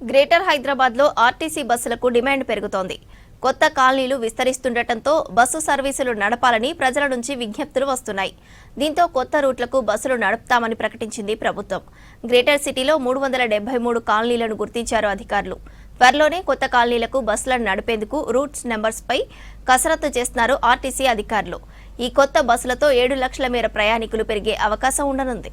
Greater హైదరాబాద్లో RTC బస్సులకు demand పెరుగుతోంది. కొత్త కాలనీలు విస్తరిస్తుండటంతో బస్సు సర్వీసులు నడపాలని ప్రజల నుంచి విజ్ఞప్తులు వస్తున్నాయి. దీంతో కొత్త రూట్లకు బస్సులు నడుపుతామని ప్రకటించింది ప్రభుత్వం. గ్రేటర్ సిటీలో 373 కాలనీలను గుర్తించారు అధికారులు. త్వరలోనే కొత్త కాలనీలకు బస్సులను నడిపేందుకు రూట్స్ నెంబర్స్పై కసరత్తు చేస్తున్నారు ఆర్టీసీ అధికారులు. ఈ కొత్త బస్సులతో 7 లక్షల మేర ప్రయాణికులు పెరిగే అవకాశం ఉండనుంది.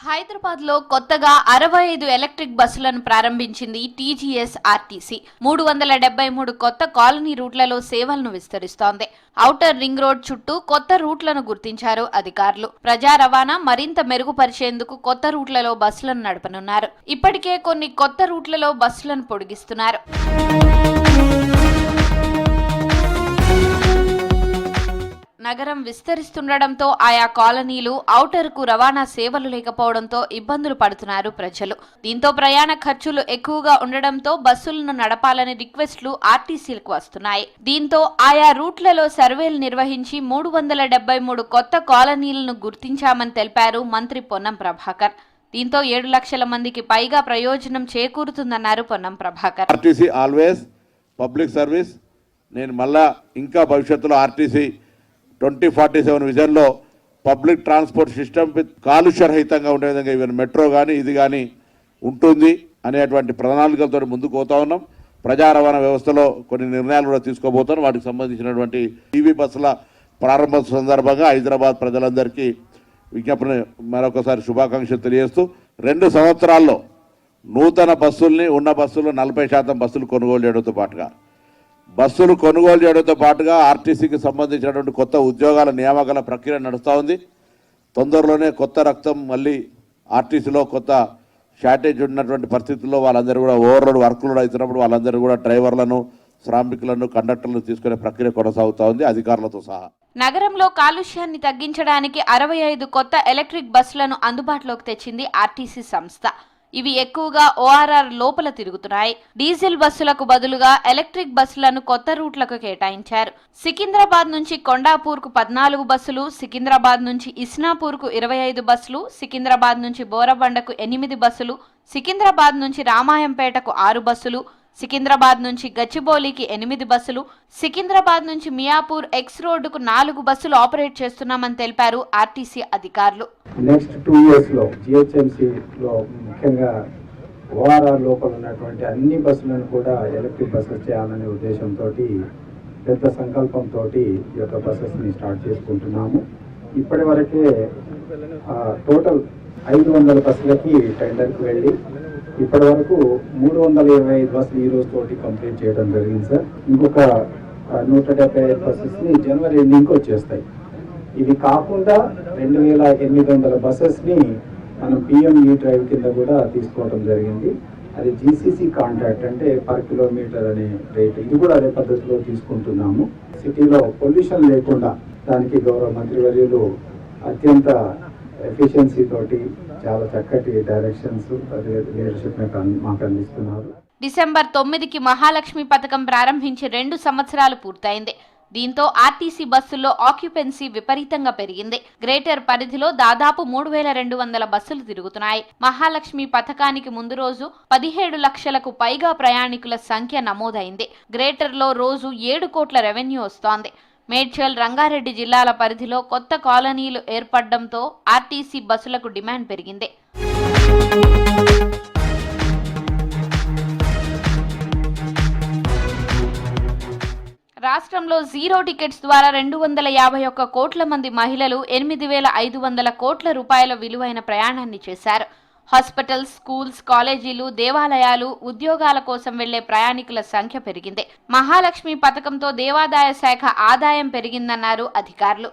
హైదరాబాద్ లో కొత్తగా 65 ఎలక్ట్రిక్ బస్సులను ప్రారంభించింది టీజీఎస్ ఆర్టీసీ. 373 కొత్త కాలనీ రూట్లలో సేవలను విస్తరిస్తోంది. ఔటర్ రింగ్ రోడ్ చుట్టూ కొత్త రూట్లను గుర్తించారు అధికారులు. ప్రజా రవాణా మరింత మెరుగుపరిచేందుకు కొత్త రూట్లలో బస్సులను నడపనున్నారు. ఇప్పటికే కొన్ని కొత్త రూట్లలో బస్సులను పొడిగిస్తున్నారు. నగరం విస్తరిస్తుండటంతో ఆయా కాలనీలు ఔటర్ కు రవాణా సేవలు లేకపోవడంతో ఇబ్బందులు పడుతున్నారు ప్రజలు. దీంతో ప్రయాణ ఖర్చులు ఎక్కువగా ఉండడంతో బస్సులను నడపాలని రిక్వెస్ట్లు ఆర్టీసీలకు వస్తున్నాయి. దీంతో ఆయా రూట్లలో సర్వేలు నిర్వహించి 373 కొత్త కాలనీలను గుర్తించామని తెలిపారు మంత్రి పొన్నం ప్రభాకర్. దీంతో 7 లక్షల మందికి పైగా ప్రయోజనం చేకూరుతుందన్నారు Ponnam Prabhakar. RTC always public service. నేను మళ్ళా ఇంకా భవిష్యత్తులో ఆర్టీసీ 2047 విజన్లో పబ్లిక్ ట్రాన్స్పోర్ట్ సిస్టమ్ కాలుష్యరహితంగా ఉండే విధంగా ఈవెన్ మెట్రో కానీ ఇది కానీ ఉంటుంది అనేటువంటి ప్రణాళికలతో ముందుకు పోతా ఉన్నాం. ప్రజా రవాణా వ్యవస్థలో కొన్ని నిర్ణయాలు కూడా తీసుకోబోతున్నాం. వాటికి సంబంధించినటువంటి టీవీ బస్సుల ప్రారంభ సందర్భంగా హైదరాబాద్ ప్రజలందరికీ విజ్ఞప్తిని మరొకసారి శుభాకాంక్షలు తెలియజేస్తూ 2 సంవత్సరాల్లో నూతన బస్సుల్ని ఉన్న బస్సులు 40% బస్సులు కొనుగోలు చేయడంతో పాటుగా ఆర్టీసీకి సంబంధించినటువంటి కొత్త ఉద్యోగాల నియామకాల ప్రక్రియ నడుస్తూ ఉంది. తొందరలోనే కొత్త రక్తం మళ్ళీ ఆర్టీసీలో కొత్త షార్టేజ్ ఉన్నటువంటి పరిస్థితుల్లో వాళ్ళందరూ కూడా ఓవర్లోడ్ వర్క్లోడ్ అవుతున్నప్పుడు వాళ్ళందరూ కూడా డ్రైవర్లను, శ్రామికులను, కండక్టర్లను తీసుకునే ప్రక్రియ కొనసాగుతూ ఉంది అధికారులతో సహా. నగరంలో కాలుష్యాన్ని తగ్గించడానికి 65 కొత్త ఎలక్ట్రిక్ బస్సులను అందుబాటులోకి తెచ్చింది ఆర్టీసీ సంస్థ. ఇవి ఎక్కువగా ఓఆర్ఆర్ లోపల తిరుగుతున్నాయి. డీజిల్ బస్సులకు బదులుగా ఎలక్ట్రిక్ బస్సులను కొత్త రూట్లకు కేటాయించారు. సికింద్రాబాద్ నుంచి కొండాపూర్ కు 14 బస్సులు, సికింద్రాబాద్ నుంచి ఇస్నాపూర్ కు 25 బస్సులు, సికింద్రాబాద్ నుంచి బోరబండకు 8 బస్సులు, సికింద్రాబాద్ నుంచి రామాయంపేటకు 6 బస్సులు, సికింద్రాబాద్ నుంచి గచ్చిబౌలికి 8 బస్సులు, సికింద్రాబాద్ నుంచి మియాపూర్ ఎక్స్ రోడ్డుకు 4 బస్సులు ఆపరేట్ చేస్తున్నామని తెలిపారు ఆర్టీసీ అధికారులు. నెక్స్ట్ 2 years లో జిహెచ్ఎంసీలో ముఖ్యంగా ఓఆర్ఆర్ లోపల ఉన్నటువంటి అన్ని బస్సులను కూడా ఎలక్ట్రిక్ బస్సెస్ చేయాలనే ఉద్దేశంతో పెద్ద సంకల్పంతో ఈ యొక్క బస్సెస్ని స్టార్ట్ చేసుకుంటున్నాము. ఇప్పటి వరకే టోటల్ 500 బస్సులకి టెండర్కి వెళ్ళి ఇప్పటి వరకు 325 బస్సులు ఈ రోజు తోటి కంప్లీట్ చేయడం జరిగింది సార్. ఇంకొక 175 బస్సెస్ని జనవరి ఎండింగ్కి వచ్చేస్తాయి. ఇవి కాకుండా 2800 బస్సెస్ని మనం పిఎంఈ డ్రైవ్ కింద కూడా తీసుకోవడం జరిగింది. అది జీసీసీ కాంట్రాక్ట్, అంటే పర్ కిలోమీటర్ అనే రేట్. ఇది కూడా అదే పద్ధతిలో తీసుకుంటున్నాము. సిటీలో పొల్యూషన్ లేకుండా దానికి గౌరవ మంత్రివర్యులు అత్యంత ఎఫిషియన్సీ తోటి చాలా చక్కటి డైరెక్షన్స్ లీడర్షిప్ మాకు అందిస్తున్నారు. డిసెంబర్ 9కి మహాలక్ష్మి పథకం ప్రారంభించి 2 సంవత్సరాలు పూర్తయింది. దీంతో ఆర్టీసీ బస్సుల్లో ఆక్యుపెన్సీ విపరీతంగా పెరిగింది. గ్రేటర్ పరిధిలో దాదాపు 3200 బస్సులు తిరుగుతున్నాయి. మహాలక్ష్మి పథకానికి ముందు రోజు 17 లక్షలకు పైగా ప్రయాణికుల సంఖ్య నమోదైంది. గ్రేటర్ లో రోజు 7 కోట్ల రెవెన్యూ వస్తోంది. మేడ్చల్, రంగారెడ్డి జిల్లాల పరిధిలో కొత్త కాలనీలు ఏర్పడడంతో ఆర్టీసీ బస్సులకు డిమాండ్ పెరిగింది. రాష్ట్రంలో జీరో టికెట్స్ ద్వారా 251 కోట్ల మంది మహిళలు 8500 కోట్ల రూపాయల విలువైన ప్రయాణాన్ని చేశారు. హాస్పిటల్స్, స్కూల్స్, కాలేజీలు, దేవాలయాలు, ఉద్యోగాల కోసం వెళ్లే ప్రయాణికుల సంఖ్య పెరిగింది. మహాలక్ష్మి పథకంతో దేవాదాయ శాఖ ఆదాయం పెరిగిందన్నారు అధికారులు.